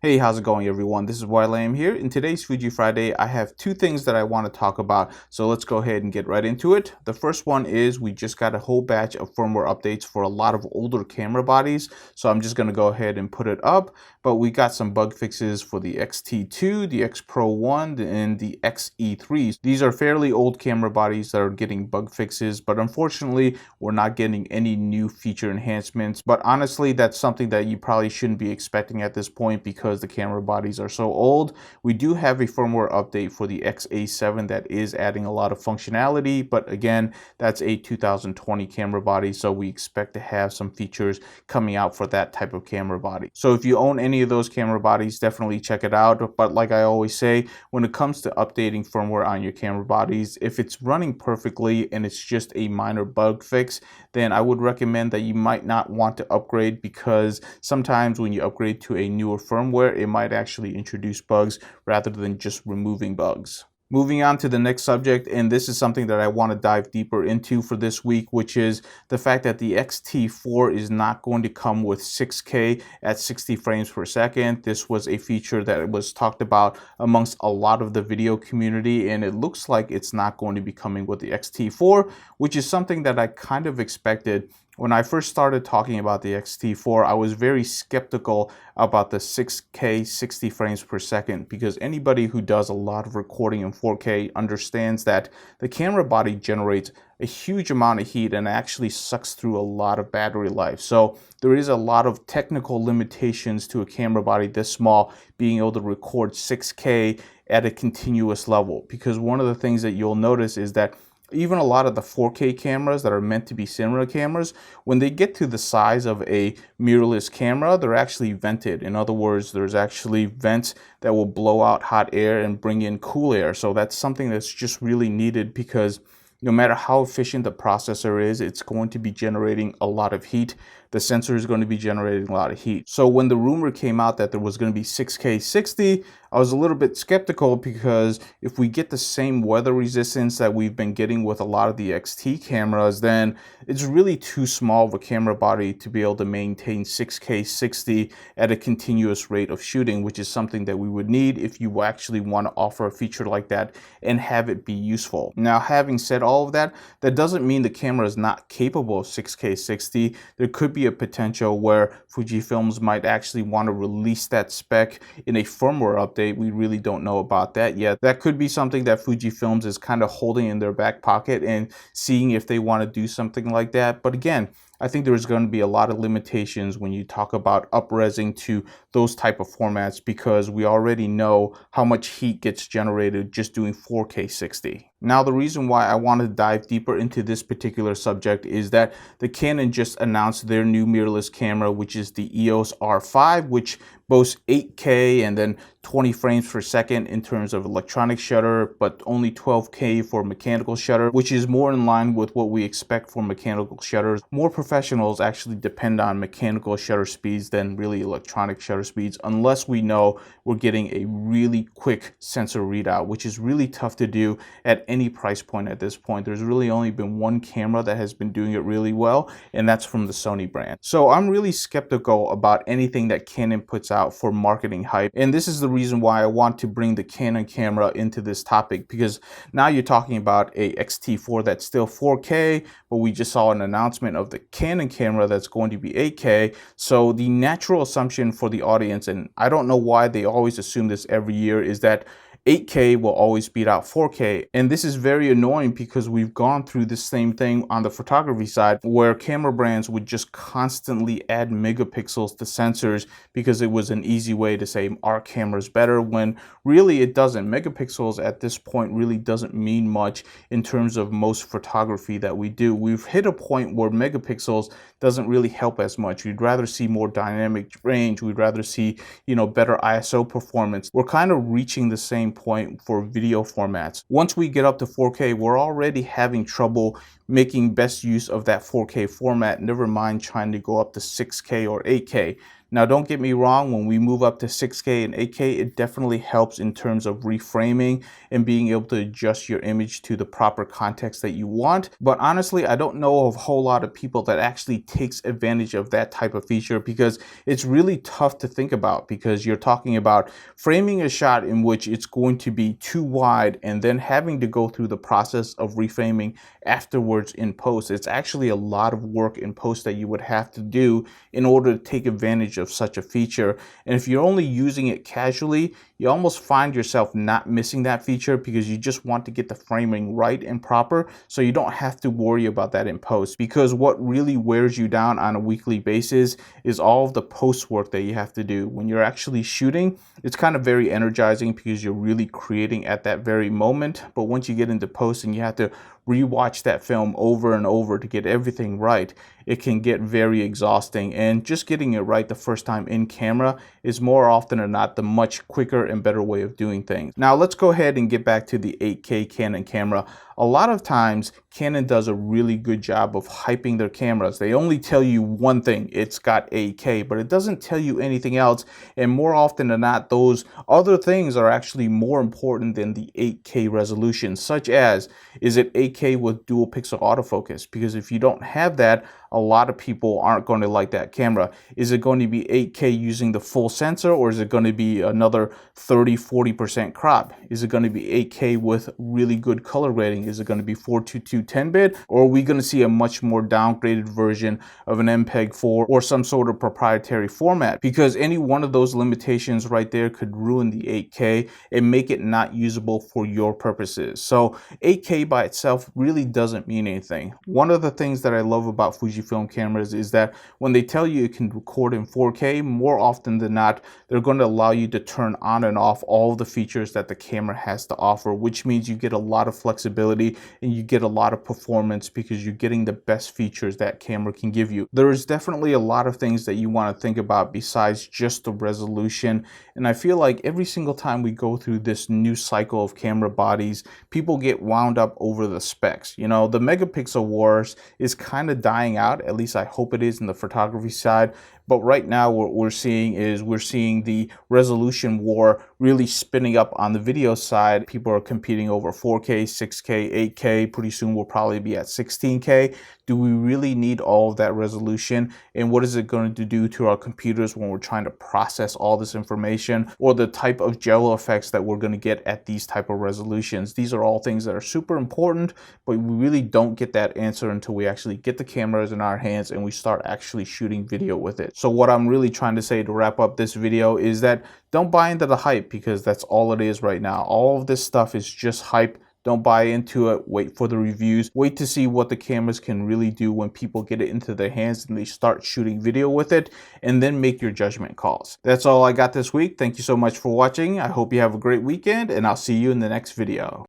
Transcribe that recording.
Hey, how's it going everyone? This is YLAM here. In today's Fuji Friday, I have two things that I want to talk about. So let's go ahead and get right into it. The first one is we just got a whole batch of firmware updates for a lot of older camera bodies. So I'm just going to go ahead and put it up. But we got some bug fixes for the XT2, the X Pro 1, and the XE3. These are fairly old camera bodies that are getting bug fixes, but unfortunately, we're not getting any new feature enhancements. But honestly, that's something that you probably shouldn't be expecting at this point because the camera bodies are so old. We do have a firmware update for the XA7 that is adding a lot of functionality, but again, that's a 2020 camera body, so we expect to have some features coming out for that type of camera body. So if you own any of those camera bodies, definitely check it out. But like I always say, when it comes to updating firmware on your camera bodies, if it's running perfectly and it's just a minor bug fix, then I would recommend that you might not want to upgrade, because sometimes when you upgrade to a newer firmware, it might actually introduce bugs rather than just removing bugs. Moving on to the next subject, and this is something that I want to dive deeper into for this week, which is the fact that the XT4 is not going to come with 6K at 60 frames per second. This was a feature that was talked about amongst a lot of the video community, and it looks like it's not going to be coming with the XT4, which is something that I kind of expected. When I first started talking about the XT4, I was very skeptical about the 6K 60 frames per second, because anybody who does a lot of recording in 4K understands that the camera body generates a huge amount of heat and actually sucks through a lot of battery life. So there is a lot of technical limitations to a camera body this small being able to record 6K at a continuous level, because one of the things that you'll notice is that even a lot of the 4K cameras that are meant to be cinema cameras, when they get to the size of a mirrorless camera, they're actually vented. In other words, there's actually vents that will blow out hot air and bring in cool air. So that's something that's just really needed, because no matter how efficient the processor is, it's going to be generating a lot of heat. The sensor is going to be generating a lot of heat. So when the rumor came out that there was going to be 6K 60, I was a little bit skeptical, because if we get the same weather resistance that we've been getting with a lot of the XT cameras, then it's really too small of a camera body to be able to maintain 6K 60 at a continuous rate of shooting, which is something that we would need if you actually want to offer a feature like that and have it be useful. Now, having said all of that, that doesn't mean the camera is not capable of 6K 60. There could be a potential where Fujifilms might actually want to release that spec in a firmware update. We really don't know about that yet. That could be something that Fujifilms is kind of holding in their back pocket and seeing if they want to do something like that. But again, I think there's going to be a lot of limitations when you talk about up-resing to those type of formats, because we already know how much heat gets generated just doing 4K 60. Now, the reason why I want to dive deeper into this particular subject is that the Canon just announced their new mirrorless camera, which is the EOS R5, which boasts 8K and then 20 frames per second in terms of electronic shutter, but only 12K for mechanical shutter, which is more in line with what we expect for mechanical shutters. More professionals actually depend on mechanical shutter speeds than really electronic shutter speeds, unless we know we're getting a really quick sensor readout, which is really tough to do at any price point at this point. There's really only been one camera that has been doing it really well, and that's from the Sony brand. So I'm really skeptical about anything that Canon puts out for marketing hype, and this is the reason why I want to bring the Canon camera into this topic, because now you're talking about a XT4 that's still 4K, but we just saw an announcement of the Canon camera that's going to be 8K. So the natural assumption for the audience, and I don't know why they always assume this every year, is that 8K will always beat out 4K. And this is very annoying, because we've gone through the same thing on the photography side, where camera brands would just constantly add megapixels to sensors because it was an easy way to say our camera is better, when really it doesn't. Megapixels at this point really doesn't mean much in terms of most photography that we do. We've hit a point where megapixels doesn't really help as much. We'd rather see more dynamic range. We'd rather see, better ISO performance. We're kind of reaching the same point for video formats. Once we get up to 4K, we're already having trouble making best use of that 4K format, never mind trying to go up to 6K or 8K. Now, don't get me wrong, when we move up to 6K and 8K, it definitely helps in terms of reframing and being able to adjust your image to the proper context that you want. But honestly, I don't know of a whole lot of people that actually takes advantage of that type of feature, because it's really tough to think about, because you're talking about framing a shot in which it's going to be too wide and then having to go through the process of reframing afterwards in post. It's actually a lot of work in post that you would have to do in order to take advantage of such a feature. And if you're only using it casually, you almost find yourself not missing that feature because you just want to get the framing right and proper, so you don't have to worry about that in post. Because what really wears you down on a weekly basis is all of the post work that you have to do. When you're actually shooting, it's kind of very energizing because you're really creating at that very moment. But once you get into post and you have to rewatch that film over and over to get everything right, it can get very exhausting. And just getting it right the first time in camera is more often than not the much quicker and better way of doing things. Now let's go ahead and get back to the 8K Canon camera. A lot of times Canon does a really good job of hyping their cameras. They only tell you one thing: it's got 8K, but it doesn't tell you anything else. And more often than not, those other things are actually more important than the 8K resolution, such as, is it 8K with dual pixel autofocus? Because if you don't have that, a lot of people aren't going to like that camera. Is it going to be 8K using the full sensor, or is it going to be another 30-40% crop? Is it going to be 8K with really good color grading? Is it going to be 422 10-bit, or are we going to see a much more downgraded version of an MPEG-4 or some sort of proprietary format? Because any one of those limitations right there could ruin the 8K and make it not usable for your purposes. So 8K by itself really doesn't mean anything. One of the things that I love about Fujifilm cameras is that when they tell you it can record in 4K, more often than not, they're going to allow you to turn on and off all the features that the camera has to offer, which means you get a lot of flexibility and you get a lot of performance because you're getting the best features that camera can give you. There is definitely a lot of things that you want to think about besides just the resolution. And I feel like every single time we go through this new cycle of camera bodies, people get wound up over the specs. You know, the megapixel wars is kind of dying out. At least I hope it is in the photography side. But right now what we're seeing the resolution war really spinning up on the video side. People are competing over 4K, 6K, 8K. Pretty soon we'll probably be at 16K. Do we really need all of that resolution? And what is it going to do to our computers when we're trying to process all this information, or the type of jello effects that we're going to get at these type of resolutions? These are all things that are super important, but we really don't get that answer until we actually get the cameras in our hands and we start actually shooting video with it. So what I'm really trying to say to wrap up this video is that don't buy into the hype, because that's all it is right now. All of this stuff is just hype. Don't buy into it. Wait for the reviews. Wait to see what the cameras can really do when people get it into their hands and they start shooting video with it, and then make your judgment calls. That's all I got this week. Thank you so much for watching. I hope you have a great weekend, and I'll see you in the next video.